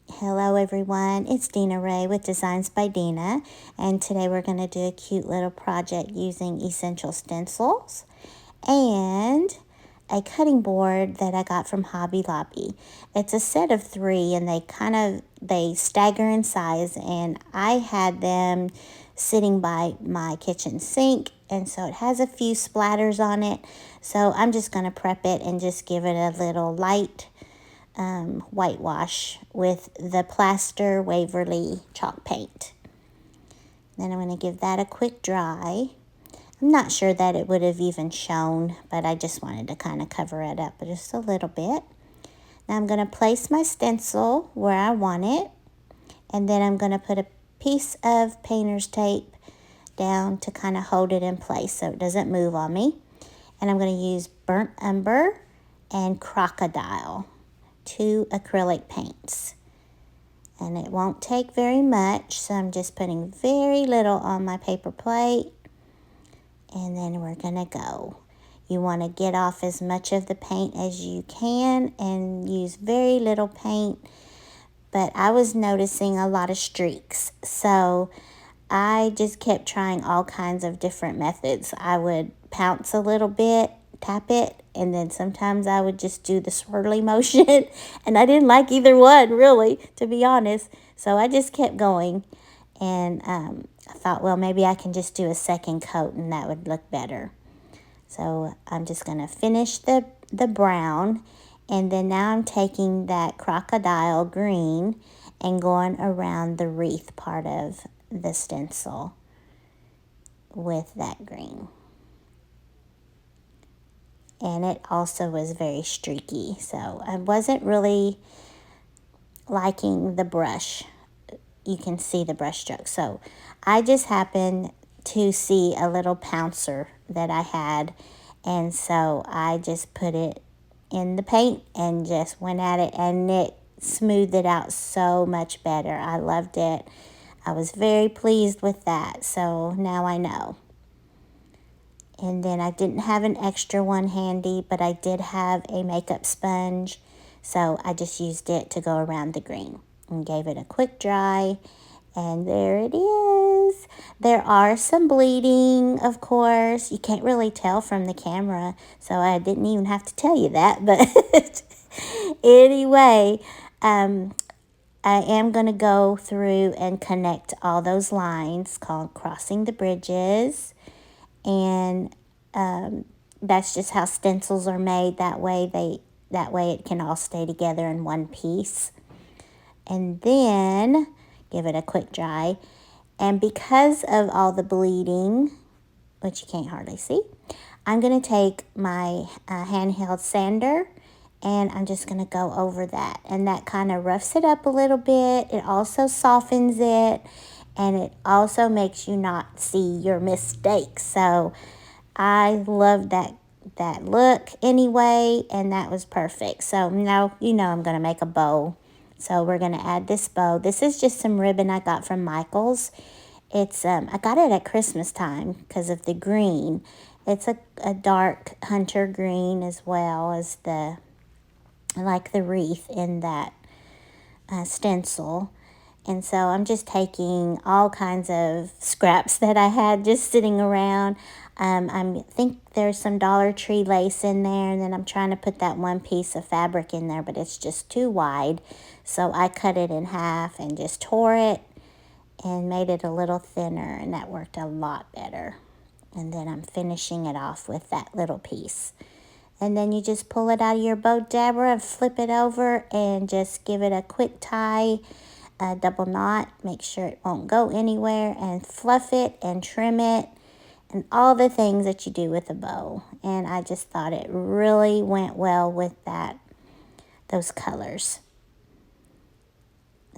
Hello everyone, it's Dina Ray with Designs by Dina, and today we're going to do a cute little project using essential stencils and a cutting board that I got from Hobby Lobby. It's a set of 3 and they stagger in size, and I had them sitting by my kitchen sink, and so it has a few splatters on it. So I'm just going to prep it and just give it a little light whitewash with the Plaster Waverly chalk paint. Then I'm going to give that a quick dry. I'm not sure that it would have even shown, but I just wanted to kind of cover it up just a little bit. Now I'm going to place my stencil where I want it, and then I'm going to put a piece of painter's tape down to kind of hold it in place so it doesn't move on me. And I'm going to use burnt umber and crocodile, 2 acrylic paints. And it won't take very much, so I'm just putting very little on my paper plate. And then we're gonna go. You want to get off as much of the paint as you can and use very little paint. But I was noticing a lot of streaks, so I just kept trying all kinds of different methods. I would pounce a little bit, tap it, and then sometimes I would just do the swirly motion, and I didn't like either one, really, to be honest. So I just kept going, and I thought, well, maybe I can just do a second coat, and that would look better. So I'm just going to finish the brown, and then now I'm taking that crocodile green and going around the wreath part of the stencil with that green. And it also was very streaky, so I wasn't really liking the brush. You can see the brush stroke. So I just happened to see a little pouncer that I had, and so I just put it in the paint and just went at it, and it smoothed it out so much better. I loved it. I was very pleased with that, so now I know. And then I didn't have an extra one handy, but I did have a makeup sponge, so I just used it to go around the green and gave it a quick dry, and there it is. There are some bleeding, of course. You can't really tell from the camera, so I didn't even have to tell you that, but anyway, I am going to go through and connect all those lines called crossing the bridges. And that's just how stencils are made. That way it can all stay together in one piece. And then give it a quick dry. And because of all the bleeding, which you can't hardly see, I'm going to take my handheld sander, and I'm just going to go over that. And that kind of roughs it up a little bit. It also softens it, and it also makes you not see your mistakes. So I love that look anyway, and that was perfect. So now you know I'm going to make a bow. So we're going to add this bow. This is just some ribbon I got from Michael's. It's I got it at Christmas time because of the green. It's a dark hunter green as well as the wreath in that stencil. And so I'm just taking all kinds of scraps that I had just sitting around. I think there's some Dollar Tree lace in there, and then I'm trying to put that one piece of fabric in there, but it's just too wide. So I cut it in half and just tore it and made it a little thinner, and that worked a lot better. And then I'm finishing it off with that little piece. And then you just pull it out of your bow dabber and flip it over and just give it a quick tie, a double knot, make sure it won't go anywhere, and fluff it and trim it and all the things that you do with a bow. And I just thought it really went well with those colors.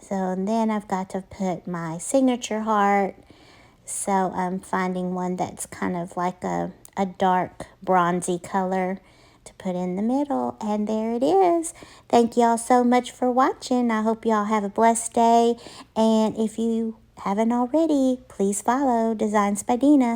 So then I've got to put my signature heart. So I'm finding one that's kind of like a dark bronzy color to put in the middle, and there it is. Thank y'all so much for watching. I hope y'all have a blessed day, and if you haven't already, please follow Designs by Dina.